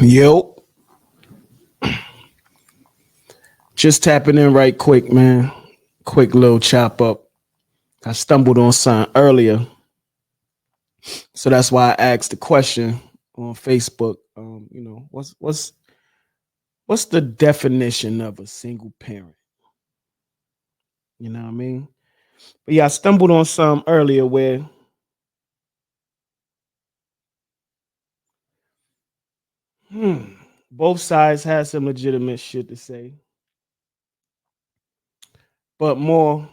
Yo, just tapping in right quick, man. Quick little chop up. I stumbled on something earlier, so that's why I asked the question on Facebook. What's the definition of a single parent? You know what I mean? But yeah, I stumbled on some earlier where both sides had some legitimate shit to say, but more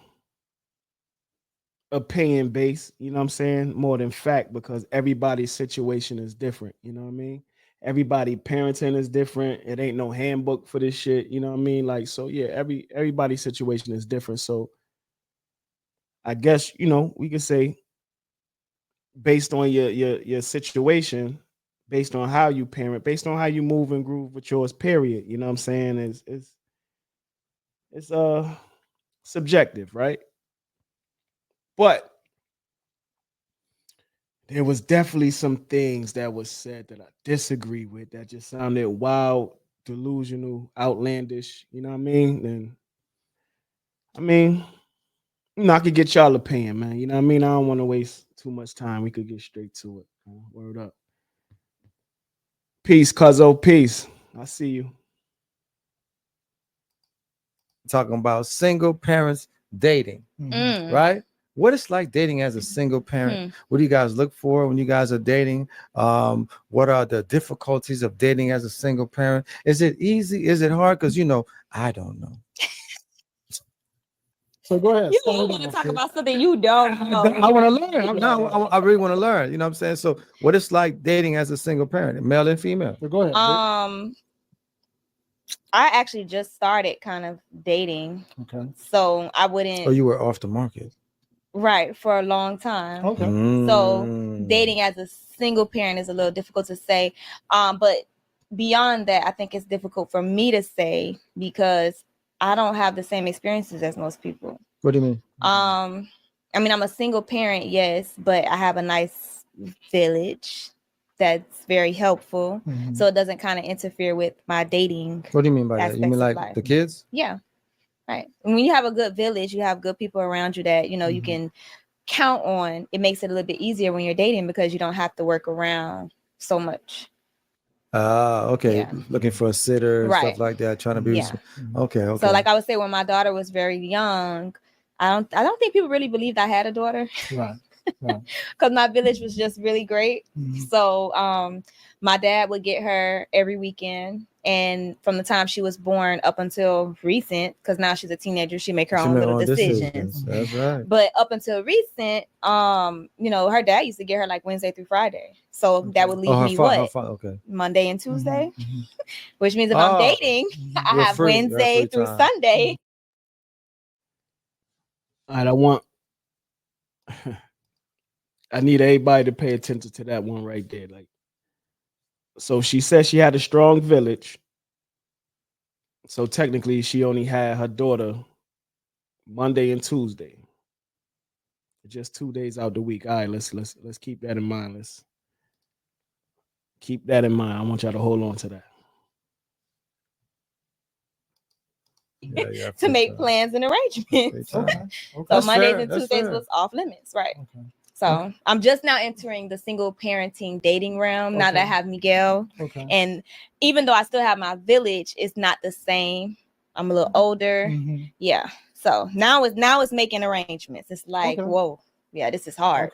opinion based, you know what I'm saying? More than fact, because everybody's situation is different, you know what I mean? Everybody parenting is different. It ain't no handbook for this shit, you know what I mean? Like, so yeah, everybody's situation is different. So I guess, we could say based on your situation, based on how you parent, based on how you move and groove with yours, period. You know what I'm saying? It's subjective, right? But there was definitely some things that was said that I disagree with that just sounded wild, delusional, outlandish. You know what I mean? And I mean, I could get y'all opinion, man. You know what I mean? I don't want to waste too much time. We could get straight to it. Word up. Peace, cuzzo. Peace. I see you. Talking about single parents dating, right? What it's like dating as a single parent. What do you guys look for when you guys are dating? What are the difficulties of dating as a single parent? Is it easy? Is it hard? Because I don't know. So go ahead. You want to talk about something you don't know. I want to learn. I really want to learn. You know what I'm saying? So what it's like dating as a single parent, male and female. So go ahead. I actually just started kind of dating. Okay. So I wouldn't. Oh, you were off the market. Right, for a long time. Okay. So dating as a single parent is a little difficult to say. But beyond that, I think it's difficult for me to say because I don't have the same experiences as most people. What do you mean? I mean, I'm a single parent, yes, but I have a nice village that's very helpful. So it doesn't kind of interfere with my dating. What do you mean by that? You mean like life. the kids? Yeah. Right. When you have a good village, you have good people around you that, you can count on. It makes it a little bit easier when you're dating because you don't have to work around so much. Okay. Yeah. Looking for a sitter and stuff like that, trying to be okay. So like I would say when my daughter was very young, I don't think people really believed I had a daughter. Right. Because my village was just really great. So my dad would get her every weekend. And from the time she was born up until recent, because now she's a teenager, she make her own little decisions. That's right. But up until recent, her dad used to get her like Wednesday through Friday. So that would leave me Monday and Tuesday, which means if I'm dating, I have Wednesday through Sunday. All right, I need everybody to pay attention to that one right there. Like, so she said she had a strong village. So technically, she only had her daughter Monday and Tuesday, just 2 days out the week. All right, let's keep that in mind. Let's keep that in mind. I want y'all to hold on to that. To make plans and arrangements. So Mondays and Tuesdays was off limits, right? Okay. So I'm just now entering the single parenting dating realm now that I have Miguel. Okay. And even though I still have my village, it's not the same. I'm a little older. Yeah. So now it's making arrangements. It's like, whoa, yeah, this is hard.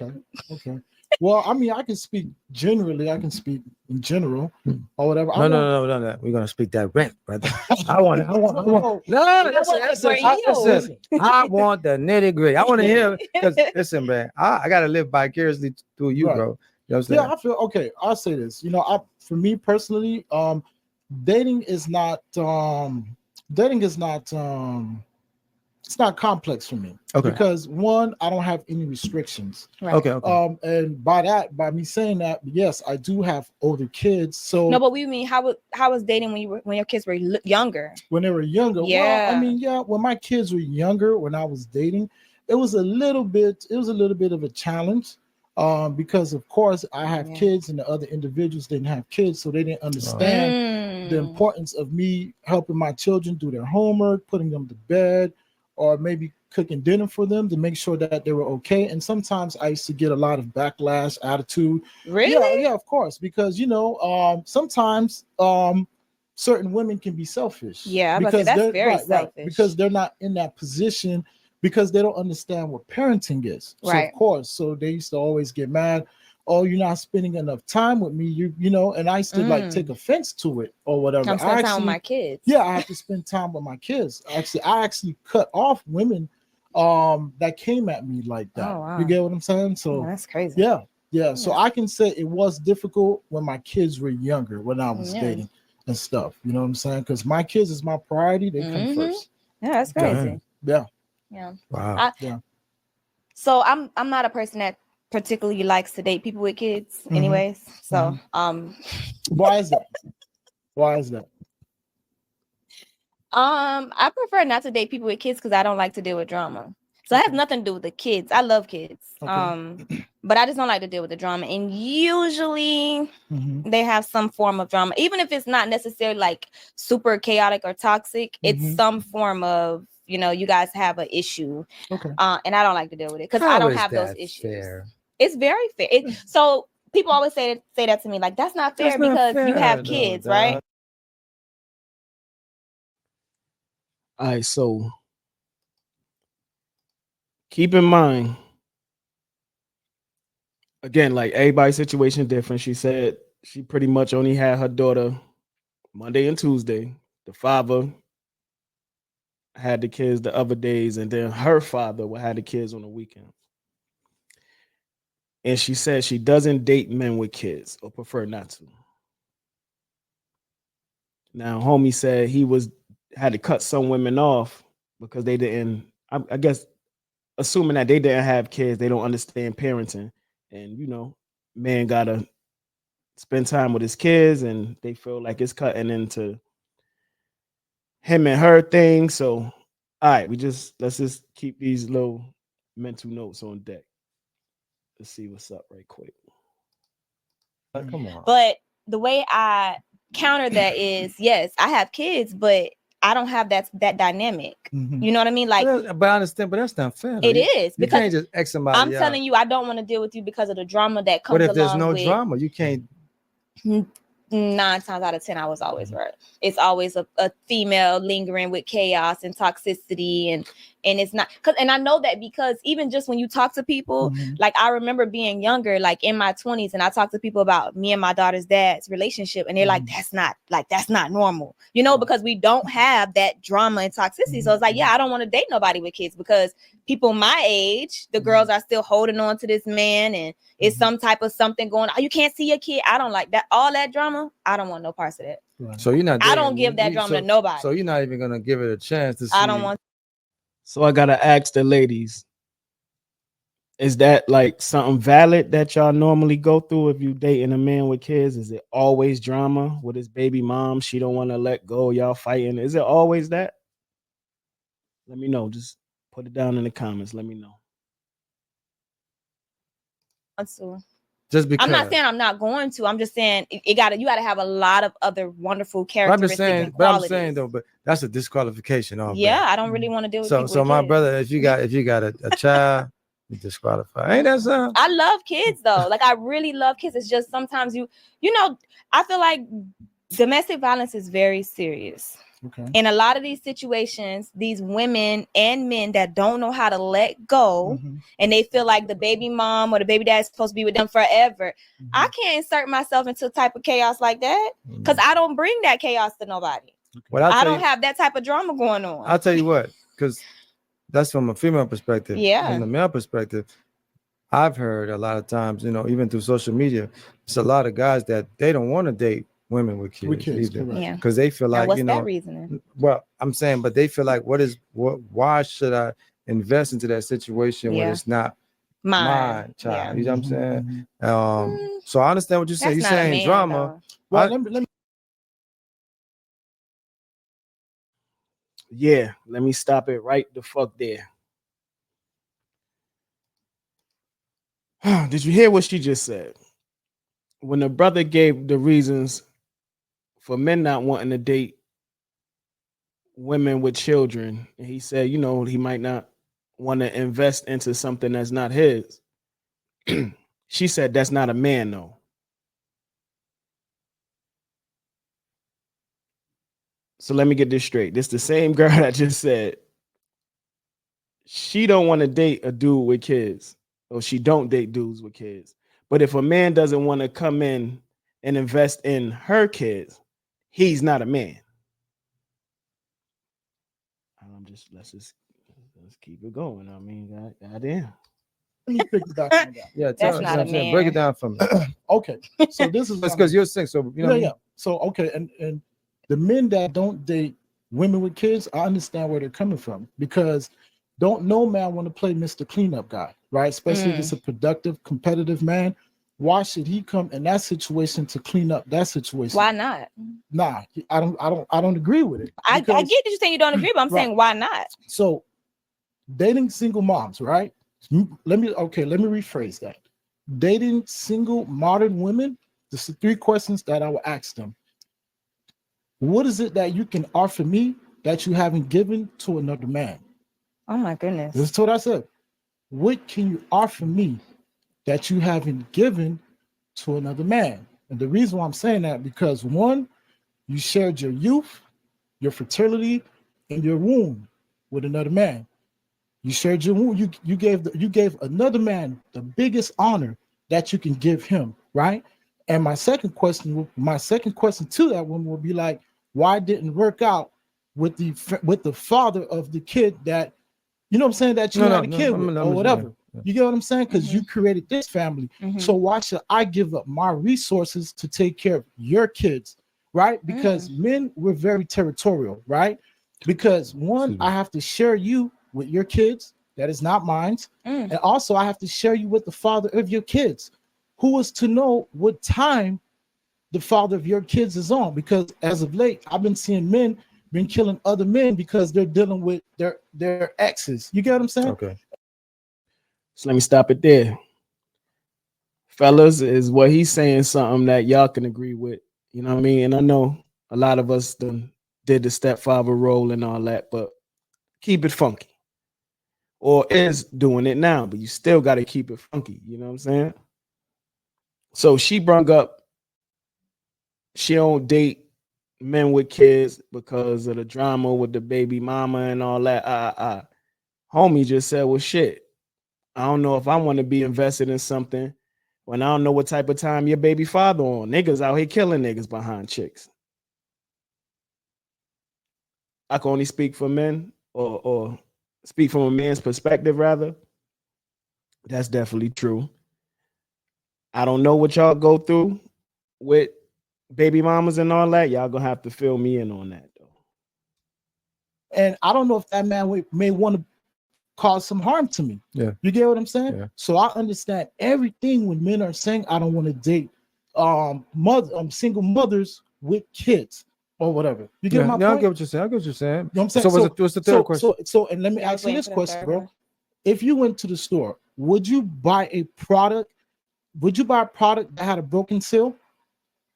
Okay. Well, I mean, I can speak generally. I can speep in general or whatever. No. We're gonna speak direct, brother. I want. Listen. I want the nitty gritty. I want to hear because listen, man. I gotta live vicariously through you, bro. You know what I'm saying? Yeah, I feel okay. I'll say this. For me personally, dating is not. It's not complex for me. Okay. Because one, I don't have any restrictions. Right. Okay. And by me saying that, yes, I do have older kids. So no, but we mean how was dating when your kids were younger? When they were younger. Yeah. Well, I mean, when my kids were younger, when I was dating, it was a little bit of a challenge. Because of course I have kids and the other individuals didn't have kids, so they didn't understand the importance of me helping my children do their homework, putting them to bed, or maybe cooking dinner for them to make sure that they were okay. And sometimes I used to get a lot of backlash, attitude. Really? Yeah, of course, because sometimes certain women can be selfish. Yeah, because that's they're very selfish. because they're not in that position, because they don't understand what parenting is. So of course, so they used to always get mad. Oh, you're not spending enough time with me. And I used to like take offense to it or whatever. I'm spending time with my kids. Yeah, I have to spend time with my kids. I actually cut off women that came at me like that. Oh, wow. You get what I'm saying? So that's crazy. Yeah. So I can say it was difficult when my kids were younger, when I was dating and stuff. You know what I'm saying? Because my kids is my priority. They come first. Yeah, that's crazy. Yeah. Wow. So I'm not a person that particularly likes to date people with kids anyways. So why is that? I prefer not to date people with kids because I don't like to deal with drama. So it has nothing to do with the kids. I love kids. But I just don't like to deal with the drama. And usually they have some form of drama, even if it's not necessarily like super chaotic or toxic. It's some form of, you guys have an issue. And I don't like to deal with it because I don't have those issues. Fair? It's very fair. So people always say that to me, like, that's not fair because you have kids, right? All right, so keep in mind, again, like everybody's situation different. She said she pretty much only had her daughter Monday and Tuesday. The father had the kids the other days, and then her father would have the kids on the weekend. And she said she doesn't date men with kids or prefer not to. Now, homie said he had to cut some women off because they didn't, I guess, assuming that they didn't have kids, they don't understand parenting. And, man gotta spend time with his kids, and they feel like it's cutting into him and her thing. So, all right, let's just keep these little mental notes on deck. Let's see what's up right quick. Come on. But the way I counter that is, yes, I have kids, but I don't have that dynamic. You know what I mean? Like, but I understand, but that's not fair. It is you can't just X somebody. I'm telling you, I don't want to deal with you because of the drama that comes. But if there's no drama, you can't. 9 times out of 10, I was always right. It's always a female lingering with chaos and toxicity, and it's not and I know that because even just when you talk to people, like I remember being younger, like in my 20s, and I talked to people about me and my daughter's dad's relationship, and they're like, that's not normal, because we don't have that drama and toxicity. So it's like, yeah, I don't want to date nobody with kids because people my age, the girls are still holding on to this man, and it's some type of something going on. You can't see your kid. I don't like that. All that drama, I don't want no parts of that. Right. So you're not. I don't give that drama to nobody. So you're not even gonna give it a chance to see. I don't want. So I gotta ask the ladies: is that like something valid that y'all normally go through if you dating a man with kids? Is it always drama with his baby mom? She don't want to let go. Y'all fighting. Is it always that? Let me know. Just put it down in the comments. Let me know. Just because I'm not saying I'm not going to. I'm just saying you gotta have a lot of other wonderful characteristics and qualities. I'm saying though, but that's a disqualification. I don't really want to deal with people. So my brother, if you got a child, you disqualify. Ain't that something? I love kids though. Like I really love kids. It's just sometimes I feel like domestic violence is very serious. Okay. In a lot of these situations, these women and men that don't know how to let go, and they feel like the baby mom or the baby dad is supposed to be with them forever. I can't insert myself into a type of chaos like that because I don't bring that chaos to nobody. Well, I don't have that type of drama going on. I'll tell you what, because that's from a female perspective. Yeah. From the male perspective, I've heard a lot of times, even through social media, it's a lot of guys that they don't want to date women with kids either, because they feel like, what's that reasoning? Well, I'm saying, but they feel like, why should I invest into that situation when it's not my child? You know what I'm saying? So I understand what you're saying. You're saying drama. Well, let me Yeah, let me stop it right the fuck there. Did you hear what she just said? When the brother gave the reasons for men not wanting to date women with children, and he said, you know, he might not want to invest into something that's not his. She said, that's not a man, though. So let me get this straight. This the same girl that just said she don't want to date a dude with kids, or she don't date dudes with kids. But if a man doesn't want to come in and invest in her kids, he's not a man. Let's keep it going. I mean, goddamn. Let me pick it up on that. Yeah, That's not a man. break it down for me. Okay, so this is because you're sick. So you know, yeah. So okay, and the men that don't date women with kids, I understand where they're coming from, because don't no man want to play Mr. Cleanup guy, right? Especially if it's a productive, competitive man. Why should he come in that situation to clean up that situation? Why not? Nah, I don't agree with it. I get that you're saying you don't agree, but I'm saying why not? So dating single moms, right? Let me rephrase that. Dating single modern women, this is 3 questions that I will ask them. What is it that you can offer me that you haven't given to another man? Oh my goodness. This is what I said. What can you offer me that you haven't given to another man? And the reason why I'm saying that, because 1, you shared your youth, your fertility, and your womb with another man. You shared your womb. You gave another man the biggest honor that you can give him, right? And my second question to that woman would be like, why didn't it work out with the father of the kid that, you know what I'm saying, that you had a kid with, or whatever? Yeah. You get what I'm saying? Because you created this family. So why should I give up my resources to take care of your kids, right? Because men, we're very territorial, right? Because 1, I have to share you with your kids. That is not mine. And also I have to share you with the father of your kids, who is to know what time the father of your kids is on. Because as of late, I've been seeing men been killing other men because they're dealing with their exes. You get what I'm saying? Okay. So let me stop it there. Fellas, is what he's saying something that y'all can agree with. You know what I mean? And I know a lot of us did the stepfather role and all that, but keep it funky. Or is doing it now, but you still got to keep it funky. You know what I'm saying? So she brung up she don't date men with kids because of the drama with the baby mama and all that. Homie just said, well, shit, I don't know if I want to be invested in something when I don't know what type of time your baby father on. Niggas out here killing niggas behind chicks. I can only speak for men, or speak from a man's perspective, rather. That's definitely true. I don't know what y'all go through with baby mamas and all that. Y'all gonna have to fill me in on that, though. And I don't know if that man may want to cause some harm to me. Yeah. You get what I'm saying? Yeah. So I understand everything when men are saying, I don't want to date single mothers with kids or whatever. You get my point? I get what you're saying. You know what I'm saying? So what's the third question? So and let me ask you this question, bro. If you went to the store, would you buy a product? Would you buy a product that had a broken seal?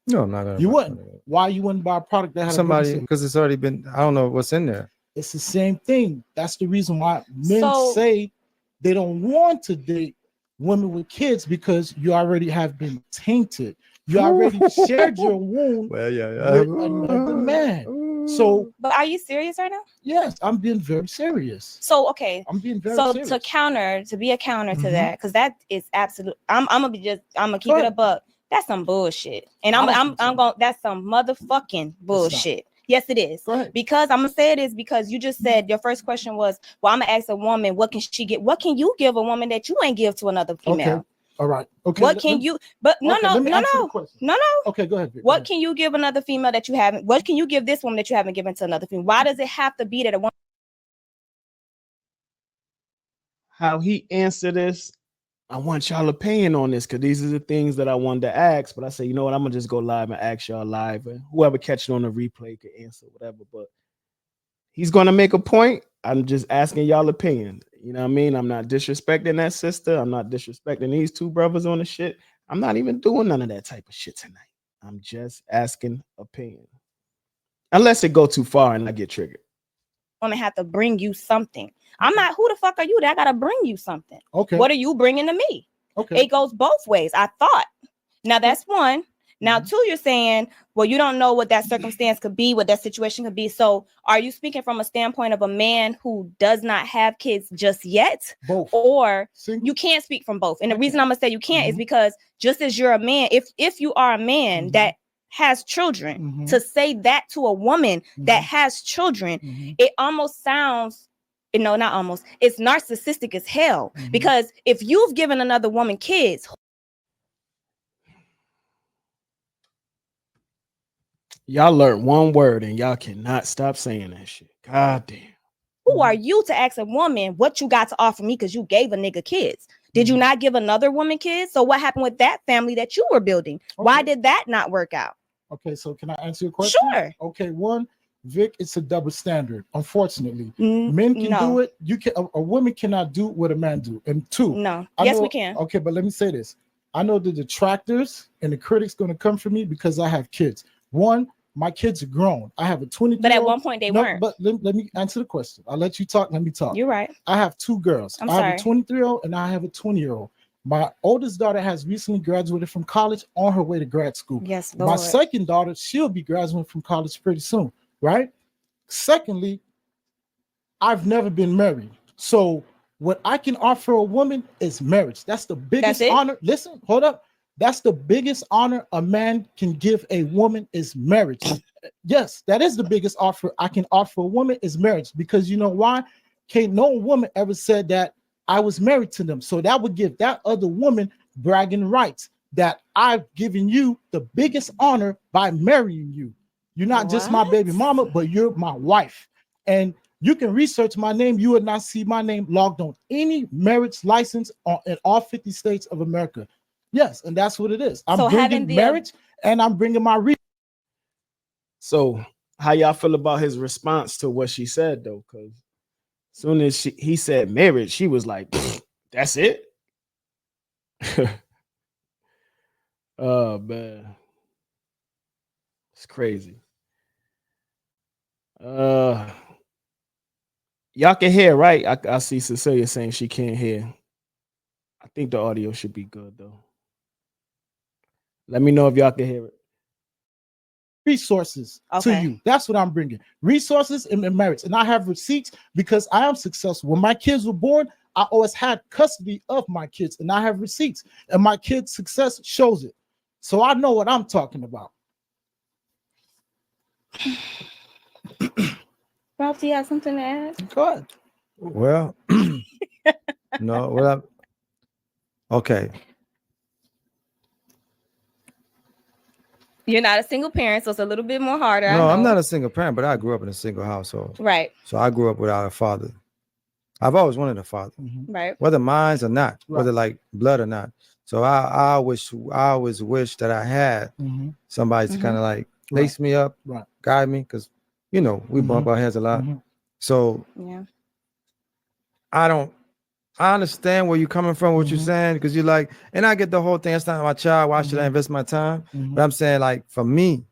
No, not you wouldn't. Why you wouldn't buy a product that had somebody, a broken seal? because it's already been, I don't know what's in there. It's the same thing. That's the reason why men say they don't want to date women with kids, because you already have been tainted. You already shared your wound with another man. So, but are you serious right now? Yes, I'm being very serious. So okay, I'm being very serious. to be a counter to that, because that is absolute. I'm gonna keep it a buck. That's some bullshit, and I'm going. That's some motherfucking bullshit. Yes, it is. Because I'm gonna say it is because you just said your first question was, well, I'm gonna ask a woman, what can she get? What can you give a woman that you ain't give to another female? Okay. All right. Okay. What can you? But no. Okay, go ahead. What can you give another female that you haven't? What can you give this woman that you haven't given to another female? Why does it have to be that a woman? How he answered this, I want y'all opinion on this, because these are the things that I wanted to ask. But I said, you know what? I'm gonna just go live and ask y'all live, and whoever catch it on the replay could answer whatever. But he's gonna make a point. I'm just asking y'all opinion. You know what I mean? I'm not disrespecting that sister. I'm not disrespecting these two brothers on the shit. I'm not even doing none of that type of shit tonight. I'm just asking opinion. Unless it go too far and I get triggered. Woman have to bring you something. I'm not, who the fuck are you that I gotta bring you something? Okay. What are you bringing to me? Okay. It goes both ways. I thought. Now that's one. Now, two, you're saying, well, you don't know what that circumstance could be, what that situation could be. So are you speaking from a standpoint of a man who does not have kids just yet? Both. Or Single. you can't speak from both. And the reason I'm gonna say you can't is because just as you're a man, if you are a man that has children, to say that to a woman that has children, it almost sounds, no, not almost, it's narcissistic as hell. Because if you've given another woman kids, y'all learned one word and y'all cannot stop saying that shit. God damn. who are you to ask a woman what you got to offer me because you gave a nigga kids? Did you not give another woman kids? So what happened with that family that you were building? Why did that not work out? Okay, so can I answer your question? Sure. Okay, one, Vic, it's a double standard. Unfortunately, men can do it. You can. A woman cannot do what a man do. And two, yes, we can. Okay, but let me say this. I know the detractors and the critics going to come for me because I have kids. One, my kids are grown. I have a 20. But at one point they weren't. But let me answer the question. I'll let you talk. Let me talk. You're right. I have two girls. I have a 23-year-old and I have a 20-year-old. My oldest daughter has recently graduated from college on her way to grad school. Yes, Lord. My second daughter, she'll be graduating from college pretty soon, right? Secondly, I've never been married. So what I can offer a woman is marriage. That's the biggest honor. Listen, hold up. That's the biggest honor a man can give a woman is marriage. Yes, that is the biggest offer I can offer a woman is marriage. Because you know why? Can't no woman ever said that I was married to them. So that would give that other woman bragging rights that I've given you the biggest honor by marrying you. You're not just my baby mama, but you're my wife. And you can research my name. You would not see my name logged on any marriage license in all 50 states of America. Yes, and that's what it is. I'm bringing marriage and I'm bringing my So how y'all feel about his response to what she said though? Because as soon as he said marriage, she was like, that's it. Oh man. It's crazy. Y'all can hear, right? I see Cecilia saying she can't hear. I think the audio should be good though. Let me know if y'all can hear it. Resources to you. That's what I'm bringing. Resources and marriage. And I have receipts because I am successful. When my kids were born, I always had custody of my kids and I have receipts. And my kids' success shows it. So I know what I'm talking about. Ralph, do you have something to add? Go ahead. Well, no, well, okay. You're not a single parent, so it's a little bit more harder. No, I'm not a single parent, but I grew up in a single household. Right. So I grew up without a father. I've always wanted a father. Right. Whether mine's or not, whether like blood or not. So I always wish that I had somebody to kind of like lace me up, guide me, because you know we bump our heads a lot. So yeah, I understand where you're coming from, what you're saying, because you're like, and I get the whole thing. It's not my child. Why should I invest my time? But I'm saying, like, for me,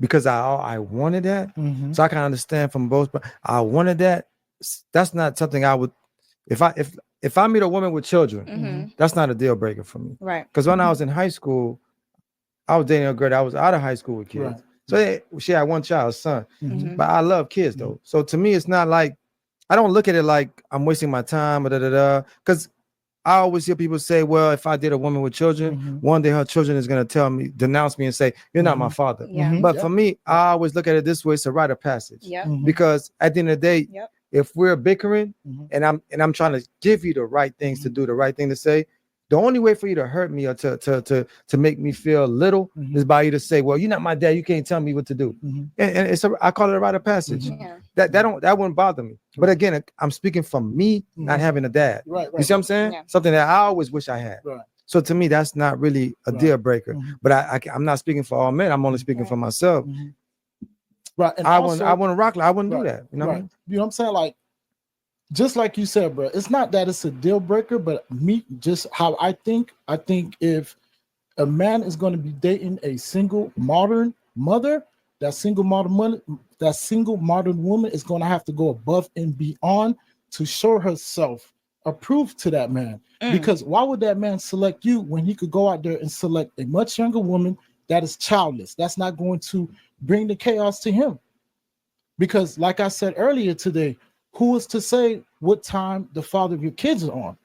because I wanted that, so I can understand from both. But I wanted that. That's not something I would. If I meet a woman with children, that's not a deal breaker for me. Right. Because when I was in high school, I was dating a girl that was out of high school with kids. So she had one child, a son. But I love kids though. So to me, it's not like. I don't look at it like I'm wasting my time, because I always hear people say, well, if I did a woman with children, one day her children is going to denounce me and say, you're not my father. But for me, I always look at it this way. It's a rite of passage. Because at the end of the day, if we're bickering and I'm trying to give you the right things to do, the right thing to say, the only way for you to hurt me or to make me feel little is by you to say, well, you're not my dad. You can't tell me what to do. And I call it a rite of passage. That wouldn't bother me. But again, I'm speaking from me not having a dad. You see what I'm saying? Something that I always wish I had. So to me, that's not really a deal breaker. But I'm not speaking for all men. I'm only speaking for myself. Right. And I also, want to rock. I wouldn't do right, that. You know what I right. mean? You know what I'm saying? Like, just like you said, bro, it's not that it's a deal breaker, but me, just how I think if a man is going to be dating a single modern mother, that single modern woman is going to have to go above and beyond to show herself approved to that man. Because why would that man select you when he could go out there and select a much younger woman that is childless? That's not going to bring the chaos to him. Because like I said earlier today, who is to say what time the father of your kids are on?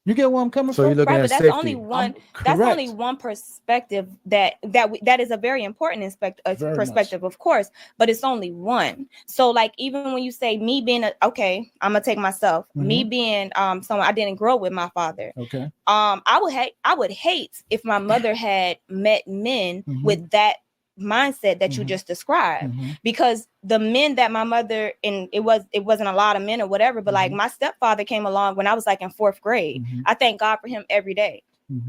You get where I'm coming So from? you're looking Right, at but that's safety. only one. Correct. That's only one perspective that is a very important Very perspective, of course. But it's only one. So, like, even when you say me being okay, I'm gonna take myself. Me being someone I didn't grow up with my father. Okay. I would hate if my mother had met men with that mindset that you just described, because the men that my mother, and it wasn't a lot of men or whatever, but like my stepfather came along when I was like in 4th grade. I thank God for him every day.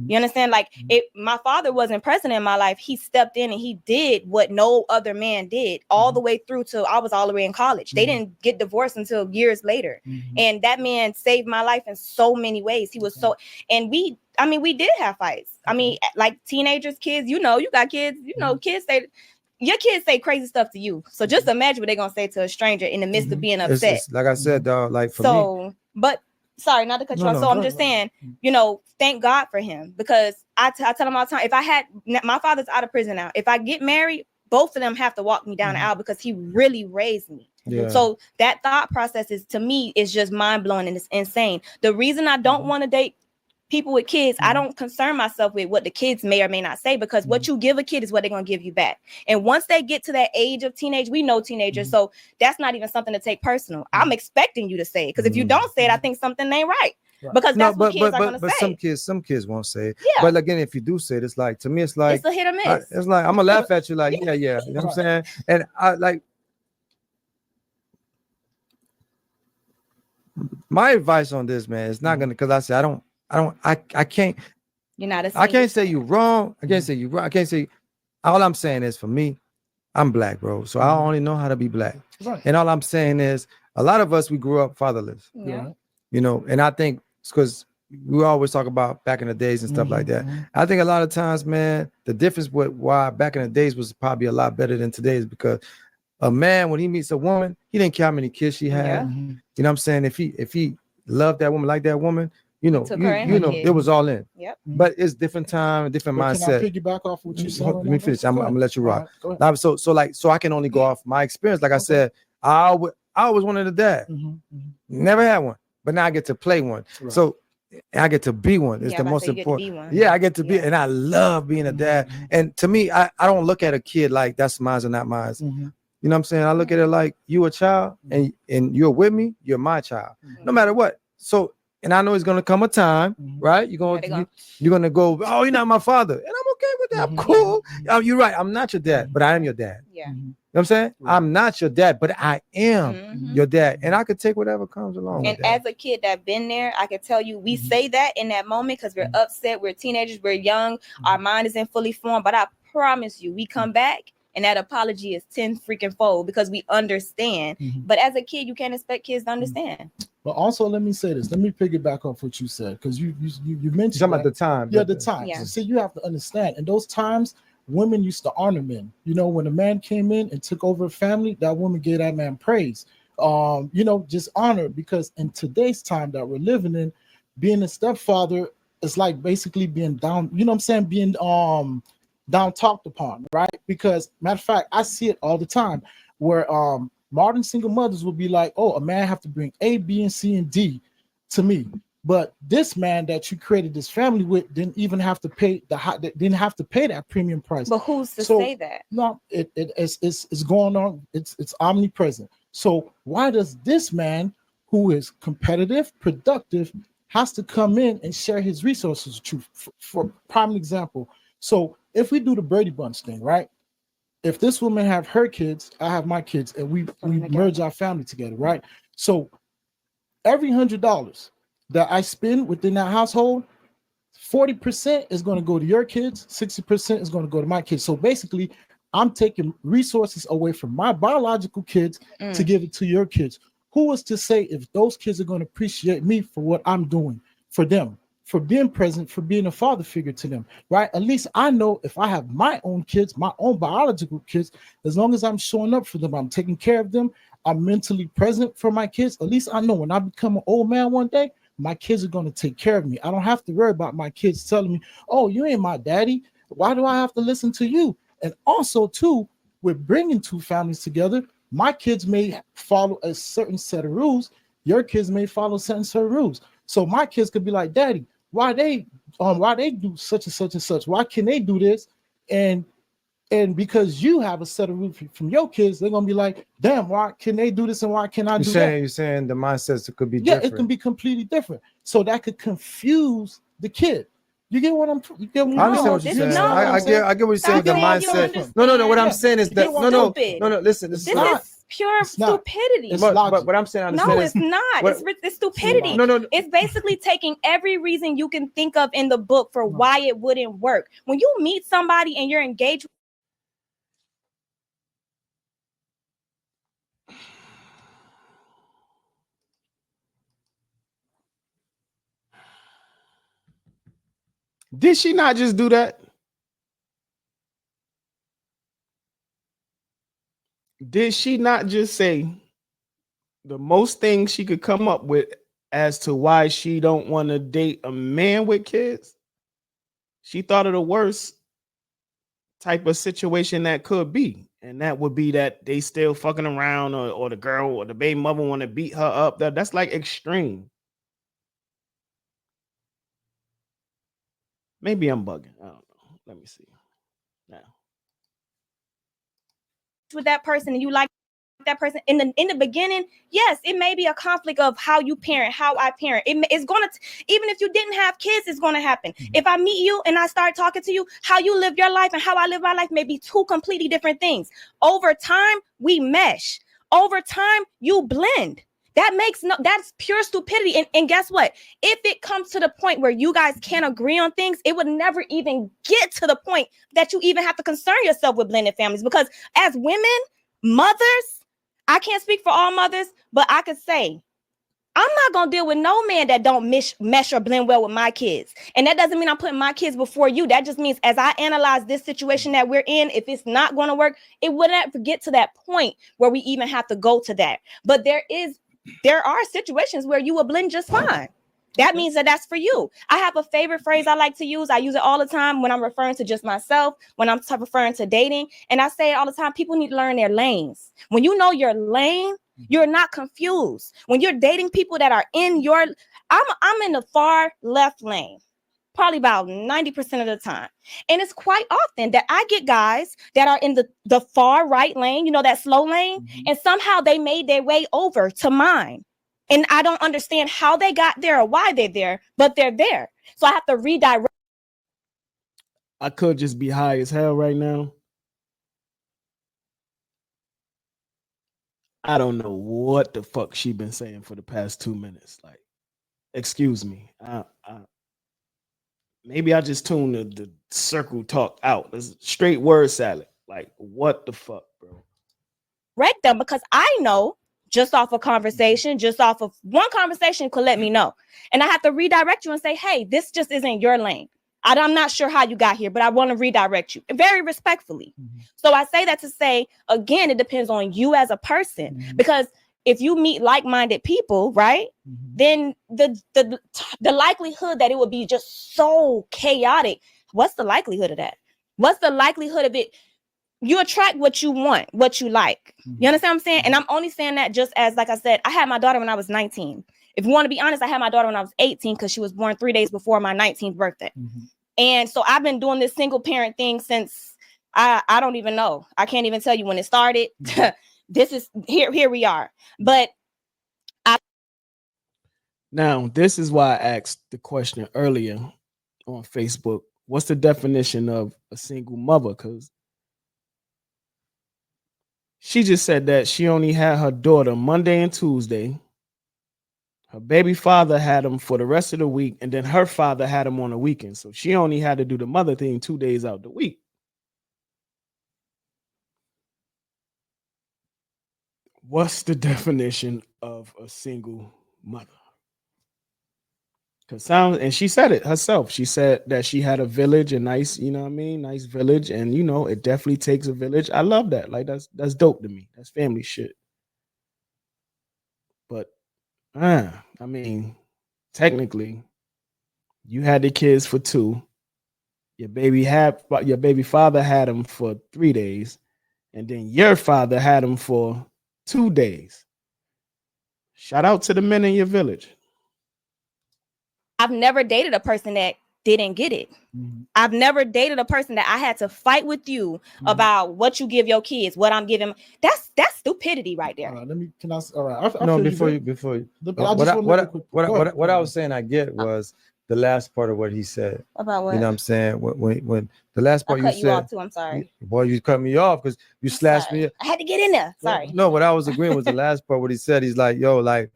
You understand? Like, my father wasn't present in my life. He stepped in and he did what no other man did all the way through till I was all the way in college. They didn't get divorced until years later. And that man saved my life in so many ways. He was so, and we did have fights. I mean, like teenagers, kids, you got kids, kids say, your kids say crazy stuff to you. So just imagine what they're going to say to a stranger in the midst of being upset. It's like I said, dog, like for me. But sorry, not to cut you off. So I'm just saying, thank God for him, because I tell him all the time, if I had, my father's out of prison now. If I get married, both of them have to walk me down the aisle because he really raised me. Yeah. So that thought process is, to me, is just mind blowing and it's insane. The reason I don't want to date people with kids, I don't concern myself with what the kids may or may not say, because what you give a kid is what they're going to give you back. And once they get to that age of teenage, we know teenagers, so that's not even something to take personal. I'm expecting you to say it, because if you don't say it, I think something ain't right. Because that's what kids are going to say. some kids won't say it. Yeah. But again, if you do say it, it's like, to me, it's like, it's a hit or miss. it's like, I'm gonna laugh at you like, yeah. You know what I'm saying? And I like, my advice on this, man, is not gonna, because I say I can't. You're not a I can't say you're wrong. I can't say you're right. I can't say. All I'm saying is, for me, I'm black, bro. So I only know how to be black. Right. And all I'm saying is, a lot of us, we grew up fatherless. Yeah. And I think it's because we always talk about back in the days and stuff like that. I think a lot of times, man, the difference with why back in the days was probably a lot better than today is because a man, when he meets a woman, he didn't care how many kids she had. Yeah. You know what I'm saying? If he loved that woman, like that woman, it was all in. Yep. But it's different time, different mindset. Can I piggyback off what you said? Let me finish. I'm gonna let you rock. Right, So I can only go off my experience. Like I said, I always wanted a dad. Never had one, but now I get to play one. Right. So I get to be one. It's the most important. Yeah, I get to be, and I love being a dad. And to me, I don't look at a kid like that's mine or not mine. You know what I'm saying? I look at it like you a child, and you're with me. You're my child, no matter what. So, and I know it's gonna come a time, right? You're gonna go, oh, you're not my father, and I'm okay with that. I'm cool. You're right. I'm not your dad, but I am your dad. Yeah. You know what I'm saying? I'm not your dad, but I am your dad, and I could take whatever comes along. And with that. as a kid that been there, I can tell you, we say that in that moment because we're upset, we're teenagers, we're young, our mind isn't fully formed. But I promise you, we come back and that apology is 10 freaking fold because we understand. But as a kid, you can't expect kids to understand. But also, let me say this. Let me piggyback off what you said, because you mentioned talking about the time. Yeah, the time. Yeah. See, you have to understand. In those times, women used to honor men. When a man came in and took over a family, that woman gave that man praise. Just honor, because in today's time that we're living in, being a stepfather is like basically being down, being down talked upon, right? Because matter of fact, I see it all the time where modern single mothers will be like, oh, a man have to bring A, B, and C, and D to me. But this man that you created this family with didn't even have to pay that premium price. But who's to say that? No, it's going on. It's omnipresent. So why does this man, who is competitive, productive, has to come in and share his resources with you? For prime example, so if we do the Brady Bunch thing, right? If this woman have her kids, I have my kids, and we merge our family together, right? So every $100 that I spend within that household, 40% is going to go to your kids, 60% is going to go to my kids. So basically, I'm taking resources away from my biological kids to give it to your kids. Who was to say if those kids are going to appreciate me for what I'm doing for them, for being present, for being a father figure to them, right? At least I know if I have my own kids, my own biological kids, as long as I'm showing up for them, I'm taking care of them, I'm mentally present for my kids. At least I know when I become an old man one day, my kids are going to take care of me. I don't have to worry about my kids telling me, oh, you ain't my daddy. Why do I have to listen to you? And also, too, with bringing two families together, my kids may follow a certain set of rules. Your kids may follow certain set of rules. So my kids could be like, Daddy, why they do such and such and such? Why can they do this? And because you have a set of rules from your kids, they're gonna be like, damn, why can they do this and why can I do that? You're saying the mindsets could be different. It can be completely different. So that could confuse the kid. You get what I'm you get what I understand what you're saying. I get what you're saying with the mindset. No. What I'm saying is that no. Listen, this is pure stupidity. But what I'm saying, no, it's not. It's stupidity. No. It's basically taking every reason you can think of in the book for why it wouldn't work. When you meet somebody and you're engaged. Did she not just do that? Did she not just say the most things she could come up with as to why she don't want to date a man with kids? She thought of the worst type of situation that could be, and that would be that they still fucking around, or the girl or the baby mother want to beat her up. That's like extreme. Maybe I'm bugging. I don't know. Let me see. Now, with that person and you like that person in the beginning, yes, it may be a conflict of how you parent, how I parent. It's gonna, even if you didn't have kids, it's gonna happen. If I meet you and I start talking to you, how you live your life and how I live my life may be two completely different things. Over time, we mesh. Over time, you blend. That's pure stupidity. And guess what? If it comes to the point where you guys can't agree on things, it would never even get to the point that you even have to concern yourself with blended families. Because as women, mothers, I can't speak for all mothers, but I could say, I'm not going to deal with no man that don't mesh or blend well with my kids. And that doesn't mean I'm putting my kids before you. That just means as I analyze this situation that we're in, if it's not going to work, it wouldn't get to that point where we even have to go to that. But there are situations where you will blend just fine. That means that's for you. I have a favorite phrase I like to use. I use it all the time when I'm referring to just myself, when I'm referring to dating. And I say it all the time. People need to learn their lanes. When you know your lane, you're not confused. When you're dating people that are in your, I'm in the far left lane, probably about 90% of the time. And it's quite often that I get guys that are in the far right lane, you know, that slow lane, and somehow they made their way over to mine. And I don't understand how they got there or why they're there, but they're there. So I have to redirect. I could just be high as hell right now. I don't know what the fuck she been saying for the past 2 minutes. Like, excuse me. Maybe I just tuned the circle talk out. It's straight word salad. Like, what the fuck, bro? Correct them, because I know just off a conversation, just off of one conversation could let me know. And I have to redirect you and say, hey, this just isn't your lane. I'm not sure how you got here, but I want to redirect you very respectfully. So I say that to say, again, it depends on you as a person, because if you meet like-minded people, right, then the likelihood that it would be just so chaotic. What's the likelihood of that? What's the likelihood of it? You attract what you want, what you like. You understand what I'm saying? And I'm only saying that just as, like I said, I had my daughter when I was 19. If you want to be honest, I had my daughter when I was 18 because she was born 3 days before my 19th birthday. And so I've been doing this single parent thing since I don't even know. I can't even tell you when it started. This is here we are. But now, this is why I asked the question earlier on Facebook. What's the definition of a single mother? Because she just said that she only had her daughter Monday and Tuesday. Her baby father had him for the rest of the week, and then her father had him on the weekend. So she only had to do the mother thing 2 days out the week. what's the definition of a single mother? And she said it herself. She said that she had a village, a nice, you know what I mean, nice village, and you know, it definitely takes a village. I love that. Like that's dope to me. That's family shit. But I mean, technically, you had the kids for 2. Your baby father had them for 3 days, and then your father had them for 2 days. Shout out to the men in your village. I've never dated a person that didn't get it. I've never dated a person that I had to fight with you about what you give your kids, what I'm giving. That's stupidity right there. All right. No, before you. What I was saying, I get was the last part of what he said. About what? You know what I'm saying? When the last part I you cut said. you off too. I'm sorry. Boy, you cut me off because you slashed me. I had to get in there. Sorry. No, what I was agreeing was the last part. What he said, he's like, yo, like,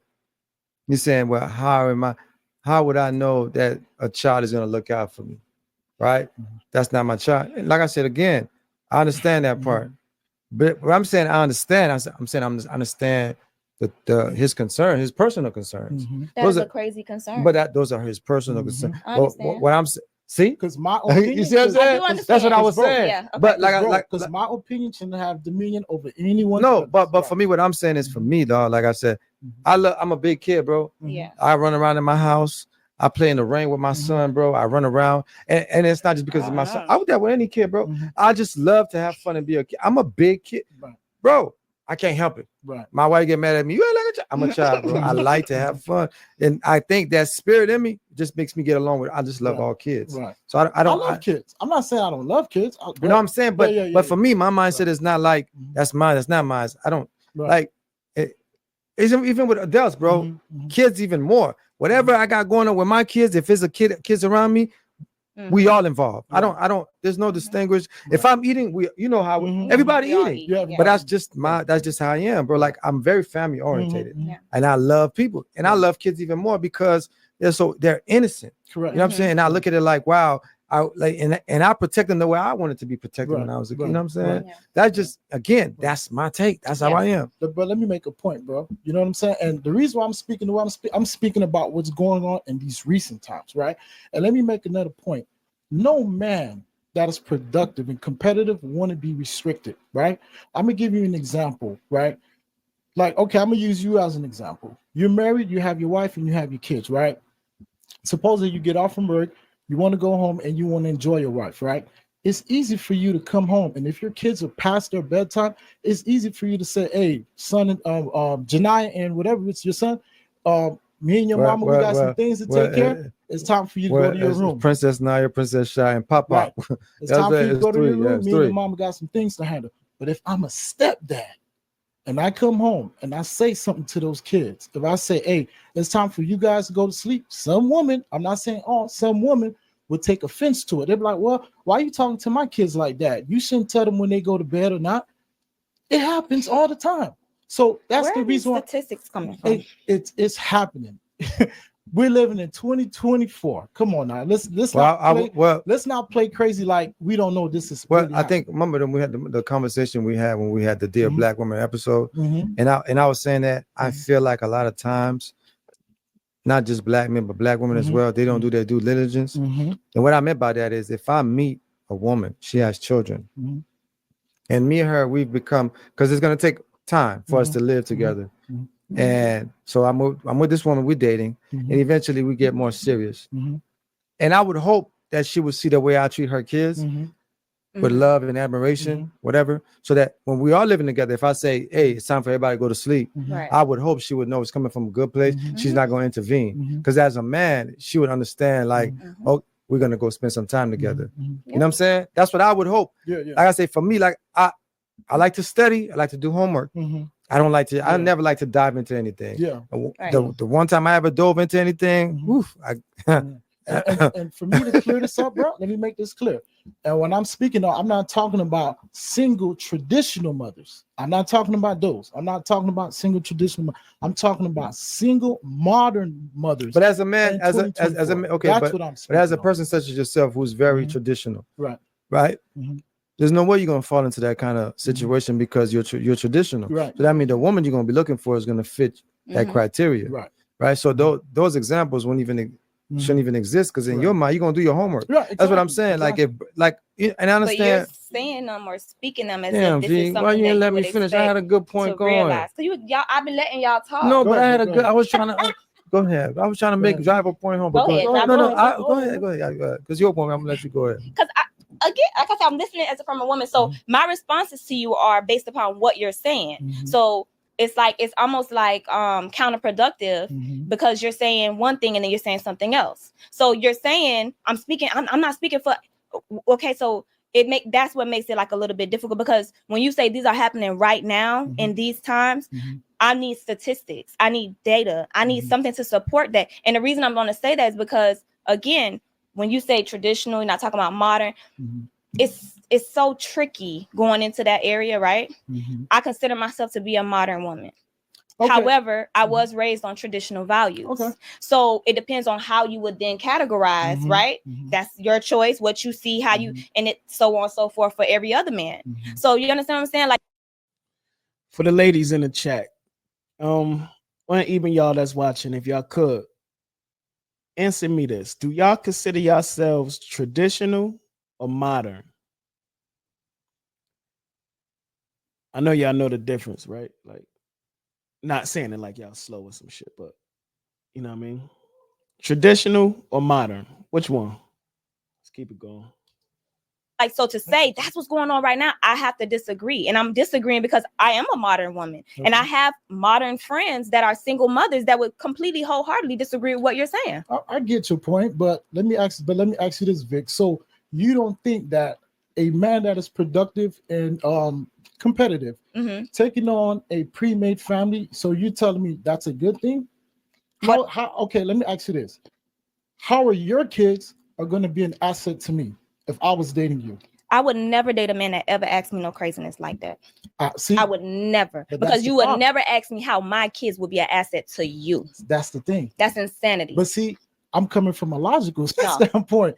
he's saying, well, how would I know that a child is gonna look out for me? Right? That's not my child. And like I said again, I understand that part. But what I'm saying, I understand. I'm saying I understand his concern, his personal concerns. That's a crazy concern. But those are his personal concerns. I understand. What I'm see, because my opinion, you see what I'm saying? That's what I was saying. Yeah, okay. But because my opinion shouldn't have dominion over anyone. No, but for me, what I'm saying is for me, dog. Like I said, I'm a big kid, bro. Yeah. I run around in my house. I play in the rain with my son, bro. I run around, and it's not just because of my son. I would that with any kid, bro. I just love to have fun and be a kid. I'm a big kid, bro. I can't help it. Right. My wife get mad at me. You ain't like a child. I'm a child, bro. I like to have fun, and I think that spirit in me just makes me get along with. I just love all kids. Right. So I love kids. I'm not saying I don't love kids. You know what I'm saying? But for me, my mindset is not like that's mine. That's not mine. I don't like it. Even with adults, bro. Kids even more. Whatever I got going on with my kids, if it's a kids around me, we all involved. I don't. There's no distinguish. If I'm eating, you know how everybody eating. Yeah. But that's just how I am, bro. Like I'm very family orientated, and I love people, and I love kids even more because they're innocent. Correct. You know what I'm saying? And I look at it like, wow, and I protect them the way I wanted to be protected when I was a kid. You know what I'm saying? Yeah. That's just again, that's my take. That's how I am. But let me make a point, bro. You know what I'm saying? And the reason why I'm speaking the way I'm speaking about what's going on in these recent times, right? And let me make another point. No man that is productive and competitive want to be restricted, right? I'm gonna give you an example, right? Like, okay, I'm gonna use you as an example. You're married, you have your wife, and you have your kids, right? Supposedly you get off from work, you want to go home and you want to enjoy your wife, right? It's easy for you to come home, and if your kids are past their bedtime, it's easy for you to say, "Hey, son, and Janiyah and whatever it's your son, me and your mama, we got some things to take care of. It's time for you to go to your room." Princess Naya, Princess Shy, and Pop Pop. Right. It's time for you to go to your room. Me and your mama got some things to handle. But if I'm a stepdad and I come home and I say something to those kids, if I say, "Hey, it's time for you guys to go to sleep," some woman, I'm not saying all, some woman would take offense to it. They'd be like, "Well, why are you talking to my kids like that? You shouldn't tell them when they go to bed or not." It happens all the time. So that's the reason why statistics coming from. It's happening. We're living in 2024. Come on now. Let's not play crazy like we don't know this is. Well, I think remember we had the conversation we had when we had the Dear Black Woman episode, and I was saying that I feel like a lot of times, not just black men but black women as well, they don't do their due diligence. And what I meant by that is if I meet a woman, she has children, and me and her we've become, because it's gonna take time for us to live together. And so I'm with this woman, we're dating, and eventually we get more serious. And I would hope that she would see the way I treat her kids with love and admiration, whatever, so that when we are living together, if I say, "Hey, it's time for everybody to go to sleep," I would hope she would know it's coming from a good place. She's not going to intervene, because as a man, she would understand, like, oh, we're going to go spend some time together. You know what I'm saying? That's what I would hope. Like I say, for me, like I like to study, I like to do homework. I don't like to. I never like to dive into anything. The one time I ever dove into anything, and for me to clear this up, bro, let me make this clear. And when I'm speaking, I'm not talking about single traditional mothers. I'm not talking about those. I'm not talking about single traditional. I'm talking about single modern mothers. But as a man, as a okay, that's what I'm speaking but as a person such as yourself, who's very traditional, right? There's no way you're gonna fall into that kind of situation because you're traditional. Right. So that means the woman you're gonna be looking for is gonna fit that criteria. Right. Right. So those examples won't even shouldn't even exist because in your mind you're gonna do your homework. Right, exactly. That's what I'm saying. Like and I understand. But you're saying them or speaking them as Damn, if this G, is something why you that didn't let you me would finish? I had a good point going. Realize. So y'all, I've been letting y'all talk. No, but I had a Go good. ahead. I was trying to go ahead. I was trying to drive a point home. But Go ahead, no, drive no, a no. point. Go ahead. Because your point, I'm gonna let you go ahead. Because again, like I said, I'm listening as from a woman. So my responses to you are based upon what you're saying. So it's almost like counterproductive because you're saying one thing and then you're saying something else. So you're saying I'm not speaking for. Okay, so that's what makes it like a little bit difficult because when you say these are happening right now in these times, I need statistics, I need data, I need something to support that. And the reason I'm going to say that is because again, when you say traditional, you're not talking about modern. It's so tricky going into that area, right? I consider myself to be a modern woman. Okay. However, I was raised on traditional values. Okay. So it depends on how you would then categorize, right? That's your choice, what you see, how you, and it so on and so forth for every other man. So you understand what I'm saying? Like for the ladies in the chat, or even y'all that's watching, if y'all could answer me this: do y'all consider yourselves traditional or modern? I know y'all know the difference, right? Like, not saying it like y'all slow or some shit, but you know what I mean? Traditional or modern? Which one? Let's keep it going. Like, so to say that's what's going on right now, I have to disagree. And I'm disagreeing because I am a modern woman. And I have modern friends that are single mothers that would completely wholeheartedly disagree with what you're saying. I get your point, but let me ask you this, Vic. So you don't think that a man that is productive and competitive, taking on a pre-made family, so you're telling me that's a good thing? How okay, let me ask you this. How are your kids are going to be an asset to me if I was dating you? I would never date a man that ever asked me no craziness like that. See, I would never, because you would never ask me how my kids would be an asset to you. That's the thing. That's insanity. But see, I'm coming from a logical standpoint.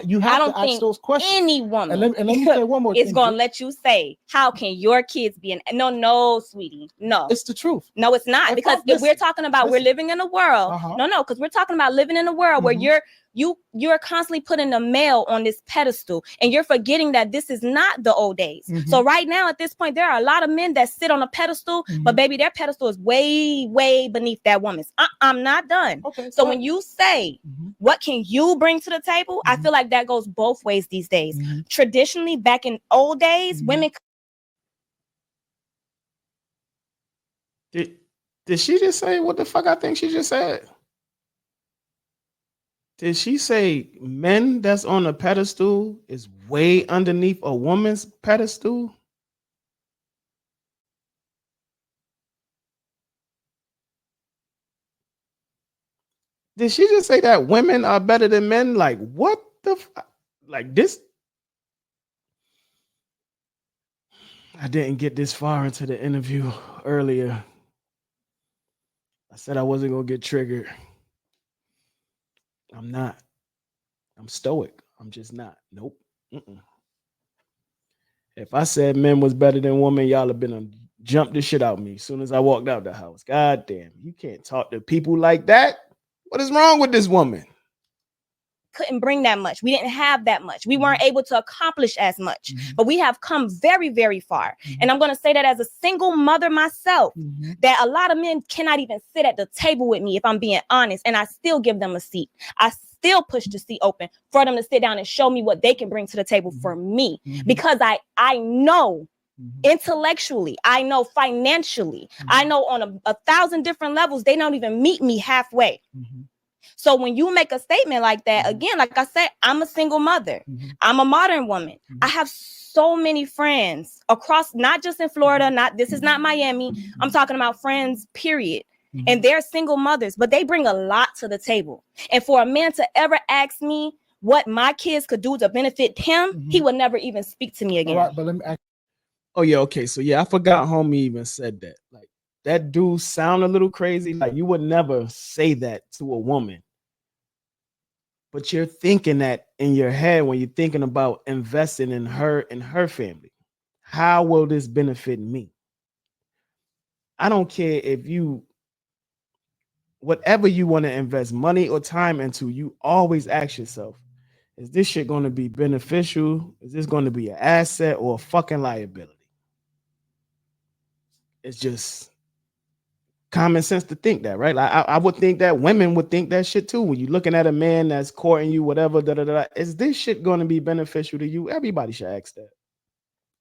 You have to ask those questions. Any woman, and let me say one more thing. It's going to let you say, how can your kids be no, sweetie, no. It's the truth. No, it's not. Because if we're talking about we're living in a world, no, because we're talking about living in a world where you're constantly putting a male on this pedestal and you're forgetting that this is not the old days. So right now at this point, there are a lot of men that sit on a pedestal, but baby, their pedestal is way, way beneath that woman's. I'm not done. Okay, so when you say, what can you bring to the table? I feel like that goes both ways these days. Traditionally, back in old days, women. Did she just say what the fuck I think she just said? Did she say men that's on a pedestal is way underneath a woman's pedestal? Did she just say that women are better than men? Like, what the like this? I didn't get this far into the interview earlier. I said I wasn't gonna get triggered. I'm not. I'm stoic. I'm just not. Nope. If I said men was better than women, y'all have been jumped the shit out of me as soon as I walked out the house. God damn, you can't talk to people like that. What is wrong with this woman? Couldn't bring that much. We didn't have that much. We weren't able to accomplish as much, but we have come very, very far. And I'm going to say that as a single mother myself, that a lot of men cannot even sit at the table with me, if I'm being honest, and I still give them a seat. I still push the seat open for them to sit down and show me what they can bring to the table for me, because I know intellectually, I know financially, I know on a 1,000 different levels, they don't even meet me halfway. So when you make a statement like that, again, like I said, I'm a single mother. I'm a modern woman. I have so many friends across, not just in Florida, this is not Miami. I'm talking about friends, period. And they're single mothers, but they bring a lot to the table. And for a man to ever ask me what my kids could do to benefit him, he would never even speak to me again. All right, but let me ask. Oh yeah, okay. So yeah, I forgot homie even said that. Like, that dude sound a little crazy. Like, you would never say that to a woman. But you're thinking that in your head when you're thinking about investing in her and her family. How will this benefit me? I don't care if you, whatever you want to invest money or time into, you always ask yourself, is this shit going to be beneficial? Is this going to be an asset or a fucking liability? It's just common sense to think that, right? Like I would think that women would think that shit too. When you're looking at a man that's courting you, whatever, is this shit going to be beneficial to you? Everybody should ask that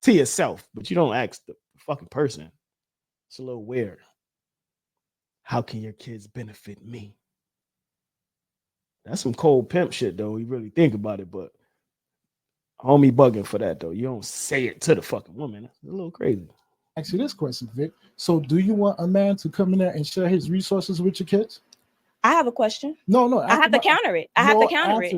to yourself, but you don't ask the fucking person. It's a little weird. How can your kids benefit me? That's some cold pimp shit, though. You really think about it, but homie bugging for that, though. You don't say it to the fucking woman. That's a little crazy. Actually, this question, Vic. So, do you want a man to come in there and share his resources with your kids? I have a question. No. I have to counter it.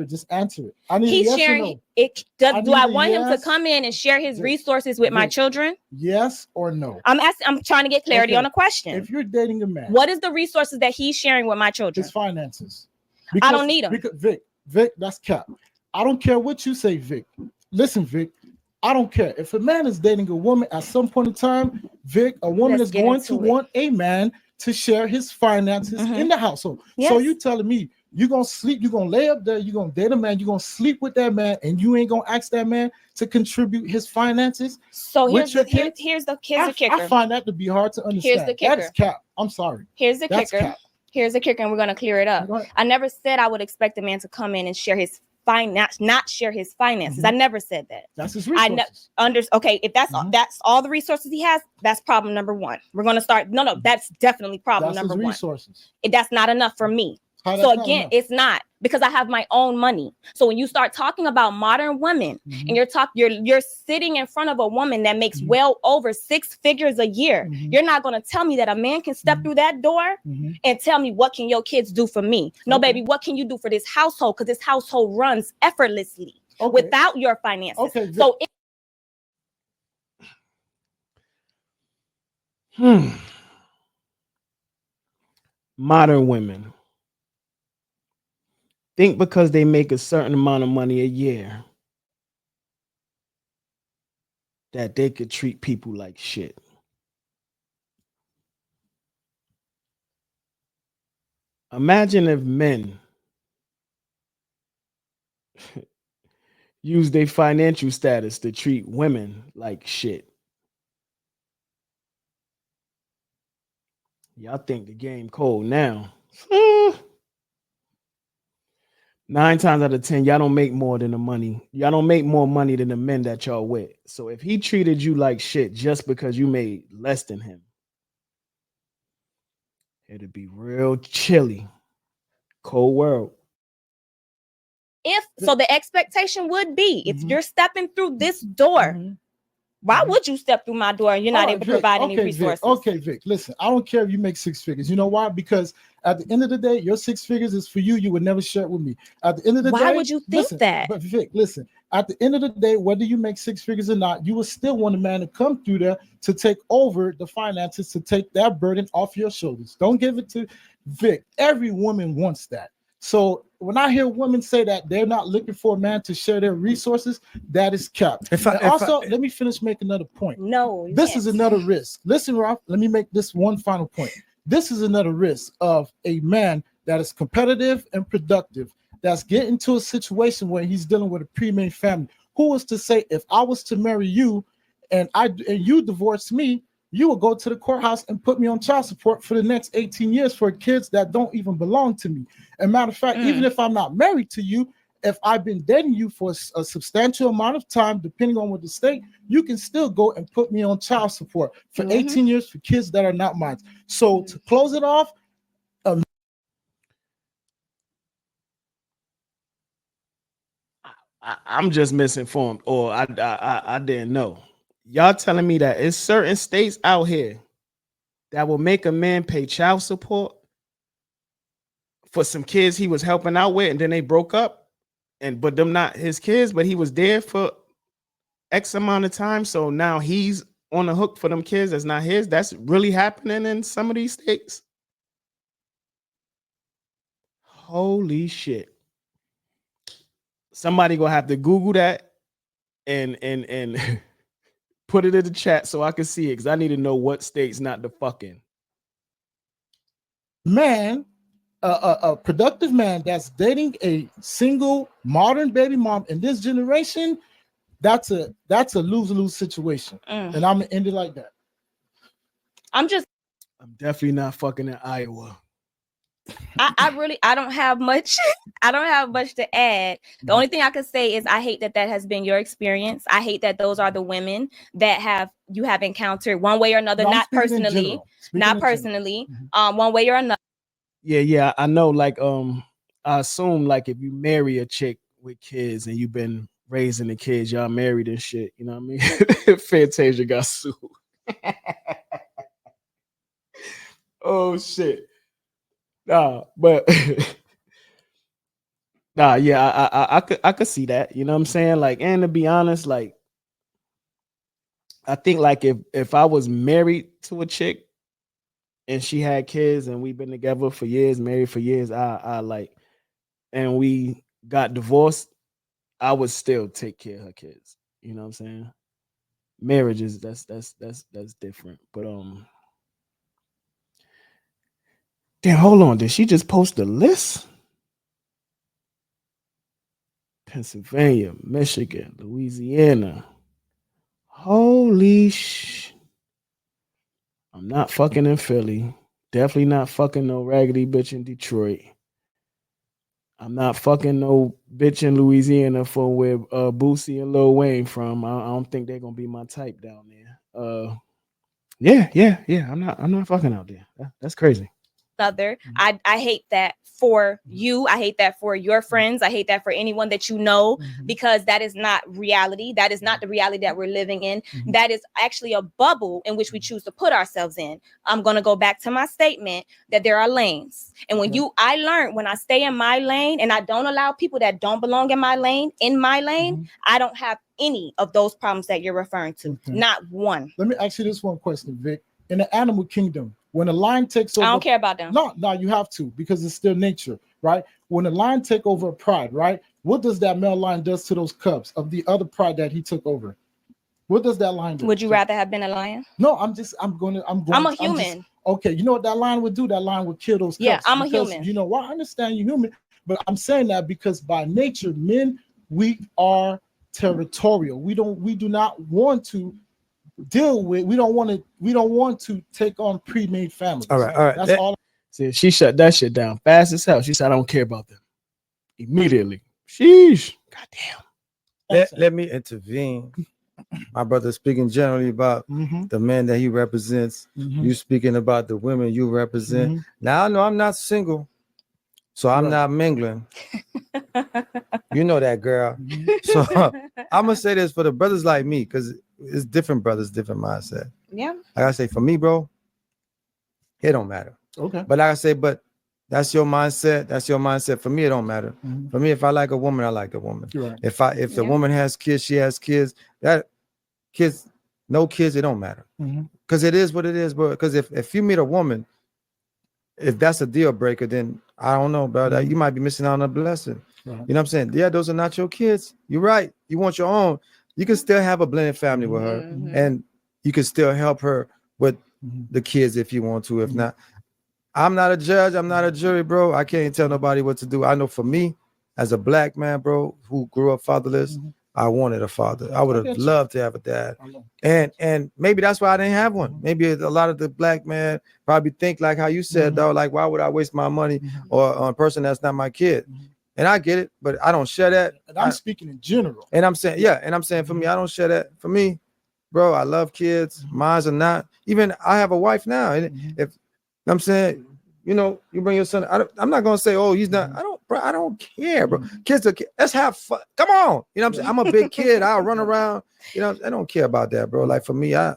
Just answer it. I need He's yes sharing or no. it. Do I want him to come in and share his resources with my children? Yes or no? I'm trying to get clarity on a question. If you're dating a man, what is the resources that he's sharing with my children? His finances. I don't need them. Vic, that's cap. I don't care what you say, Vic. Listen, Vic. I don't care. If a man is dating a woman at some point in time, Vic, a woman is going to want a man to share his finances in the household. Yes. So you telling me you're going to sleep, you're going to lay up there, you're going to date a man, you're going to sleep with that man, and you ain't going to ask that man to contribute his finances? So here's the kicker. I find that to be hard to understand. Here's the kicker. That's cap. I'm sorry. Here's the kicker. Cap. Here's the kicker, and we're going to clear it up. I never said I would expect a man to come in and share his not share his finances. I never said that. That's his resources. Okay, if that's all the resources he has, that's problem number one. We're gonna start. No, that's definitely problem number one. Resources. That's not enough for me. So again, it's not, because I have my own money. So when you start talking about modern women and you're sitting in front of a woman that makes well over 6 figures a year, you're not going to tell me that a man can step through that door and tell me, what can your kids do for me? No, baby, what can you do for this household? Because this household runs effortlessly without your finances. So modern women think because they make a certain amount of money a year that they could treat people like shit. Imagine if men use their financial status to treat women like shit. Y'all think the game cold now. 9 times out of 10, y'all don't make more than the money. Y'all don't make more money than the men that y'all with. So if he treated you like shit just because you made less than him, it'd be real chilly. Cold world. So the expectation would be, if you're stepping through this door, why would you step through my door and you're not able to provide any resources? Vic, listen, I don't care if you make 6 figures. You know why? Because at the end of the day, your 6 figures is for you. You would never share it with me. At the end of the day, why would you think that? But Vic, listen, at the end of the day, whether you make 6 figures or not, you will still want a man to come through there to take over the finances, to take that burden off your shoulders. Don't give it to Vic. Every woman wants that. So when I hear women say that they're not looking for a man to share their resources, that is cap. Let me finish making another point. This is another risk. Listen, Ralph, let me make this one final point. This is another risk of a man that is competitive and productive, that's getting to a situation where he's dealing with a pre-made family. Who was to say, if I was to marry you and you divorced me, you will go to the courthouse and put me on child support for the next 18 years for kids that don't even belong to me. And matter of fact, even if I'm not married to you, if I've been dating you for a substantial amount of time, depending on what the state, you can still go and put me on child support for 18 years for kids that are not mine. So to close it off, I'm just misinformed, or I didn't know. Y'all telling me that it's certain states out here that will make a man pay child support for some kids he was helping out with, and then they broke up, but them not his kids, but he was there for X amount of time, so now he's on the hook for them kids that's not his. That's really happening in some of these states. Holy shit. somebody gonna have to Google that and put it in the chat so I can see it because I need to know what states not to fuck in. Man, a productive man that's dating a single modern baby mom in this generation, that's a lose-lose situation. And I'm gonna end it like that. I'm definitely not fucking in Iowa. I don't have much. I don't have much to add. The only thing I could say is I hate that has been your experience. I hate that those are the women that you have encountered one way or another, No, not personally, one way or another. Yeah, I know. Like, I assume like if you marry a chick with kids and you've been raising the kids, y'all married and shit. You know what I mean? Fantasia got sued. Oh shit. Nah, but nah, yeah, I could see that. You know what I'm saying? Like, and to be honest, like, I think like if I was married to a chick and she had kids and we've been together for years, married for years, I like, and we got divorced, I would still take care of her kids. You know what I'm saying? Marriage is that's different. But damn, hold on. Did she just post a list? Pennsylvania, Michigan, Louisiana. Holy sh! I'm not fucking in Philly. Definitely not fucking no raggedy bitch in Detroit. I'm not fucking no bitch in Louisiana from where Boosie and Lil Wayne from. I don't think they're gonna be my type down there. Yeah. I'm not fucking out there. That's crazy. Other. I hate that for you. I hate that for your friends. I hate that for anyone that you know, because that is not reality. That is not the reality that we're living in. That is actually a bubble in which we choose to put ourselves in. I'm going to go back to my statement that there are lanes. And I learned when I stay in my lane and I don't allow people that don't belong in my lane, I don't have any of those problems that you're referring to. Not one. Let me ask you this one question, Vic. In the animal kingdom, when a lion takes over, I don't care about them. No, you have to, because it's still nature, right? When a lion take over a pride, right? What does that male lion does to those cubs of the other pride that he took over? What does that lion do? Would you rather have been a lion? No, I'm a human. Okay, you know what that lion would do? That lion would kill those cubs. Yeah, I'm a human. You know why? I understand you're human, but I'm saying that because by nature, men, we are territorial. We do not want to deal with. We don't want to take on pre-made families. All right. That's all. See, she shut that shit down fast as hell. She said, "I don't care about them." Immediately. Sheesh. Goddamn. Let me intervene. My brother speaking generally about the men that he represents. You speaking about the women you represent. Now I know I'm not single, so I'm not mingling. You know that, girl. So I'm gonna say this for the brothers like me, because it's different brothers, different mindset. Yeah. Like I say, for me, bro, it don't matter. Okay. But like I say, but that's your mindset. That's your mindset. For me, it don't matter. For me, if I like a woman, I like a woman. Right. If the woman has kids, she has kids. No kids, it don't matter. Because it is what it is, bro. Because if you meet a woman, if that's a deal breaker, then I don't know, bro. You might be missing out on a blessing. Right. You know what I'm saying? Yeah, those are not your kids. You're right. You want your own. You can still have a blended family with her, and you can still help her with the kids if you want to. If not, I'm not a judge. I'm not a jury, bro. I can't tell nobody what to do. I know for me, as a black man, bro, who grew up fatherless, I wanted a father. I would have loved to have a dad. And maybe that's why I didn't have one. Maybe a lot of the black men probably think like how you said, though, like, why would I waste my money on a person that's not my kid? And I get it, but I don't share that. And I'm speaking in general. And I'm saying, for me, I don't share that. For me, bro, I love kids. Mine are not. Even I have a wife now. And if I'm saying, you bring your son, I'm not gonna say, oh, he's not. I don't care, bro. Kids are kids. Let's have fun. Come on. You know what I'm saying? I'm a big kid. I'll run around. I don't care about that, bro. Like for me, I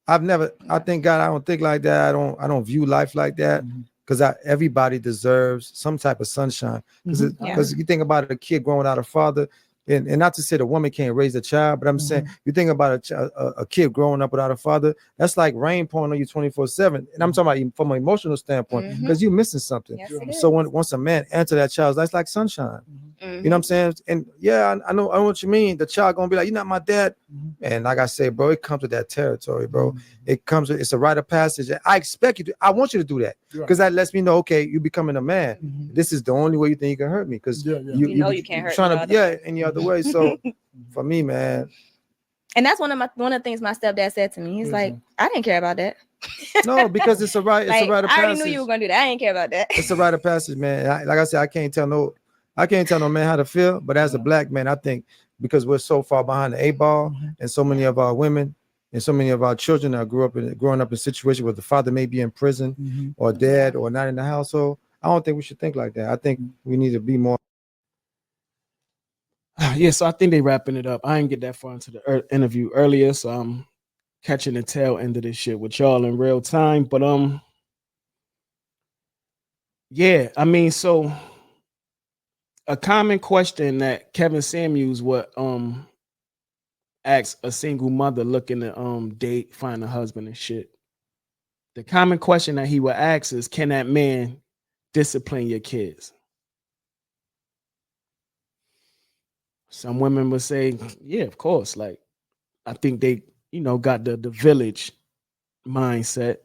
thank God I don't think like that. I don't view life like that. Because everybody deserves some type of sunshine. Because you think about a kid growing out a father, and not to say the woman can't raise a child, but I'm saying you think about a kid growing up without a father, that's like rain pouring on you 24/7. And I'm talking about from an emotional standpoint, because you're missing something. Yes, so once a man enters that child's life, it's like sunshine. You know what I'm saying? And yeah, I know what you mean. The child gonna be like, you're not my dad. And like I say, bro, it comes with that territory, bro. It comes with, it's a rite of passage. I expect you to, I want you to do that because that lets me know, okay, you becoming a man. This is the only way you think you can hurt me because you know you can't hurt trying me to, any other way. So for me, man. And that's one of the things my stepdad said to me. He's like, I didn't care about that. No, because it's a right, it's a rite of passage. I already knew you were gonna do that. I didn't care about that. It's a rite of passage, man. Like I said, I can't tell no man how to feel. But as a black man, I think because we're so far behind the 8 ball, and so many of our women and so many of our children are growing up in situations where the father may be in prison or dead or not in the household. I don't think we should think like that. I think we need to be more. Yeah, so I think they wrapping it up. I didn't get that far into the interview earlier, so I'm catching the tail end of this shit with y'all in real time. But yeah, I mean, so a common question that Kevin Samuels would ask a single mother looking to date, find a husband and shit. The common question that he would ask is, can that man discipline your kids? Some women would say, yeah, of course. Like, I think they, got the village mindset.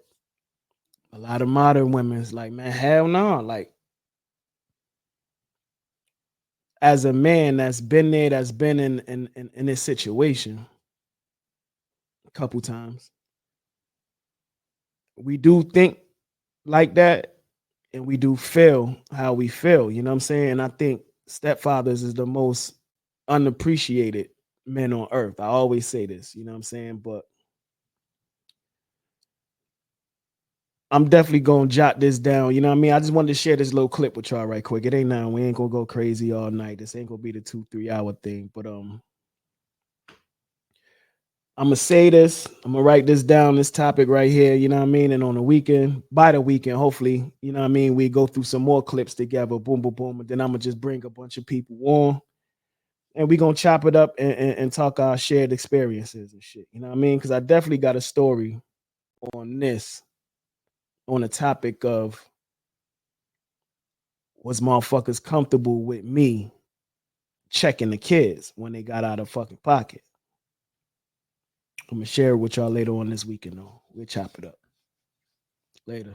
A lot of modern women is like, man, hell no. Like, as a man that's been there, that's been in this situation a couple times, we do think like that, and we do feel how we feel. You know what I'm saying? And I think stepfathers is the most unappreciated men on earth. I always say this, you know what I'm saying? But I'm definitely gonna jot this down. You know what I mean? I just wanted to share this little clip with y'all right quick. It ain't now. We ain't gonna go crazy all night. This ain't gonna be the 2-3 hour thing. But I'm gonna say this. I'm gonna write this down, this topic right here. You know what I mean? And on the weekend, by the weekend, hopefully, you know what I mean, we go through some more clips together. Boom, boom, boom. And then I'm gonna just bring a bunch of people on. And we're gonna chop it up and talk our shared experiences and shit. You know what I mean? Because I definitely got a story on this, on the topic of, was motherfuckers comfortable with me checking the kids when they got out of fucking pocket? I'm gonna share it with y'all later on this weekend though. We'll chop it up later.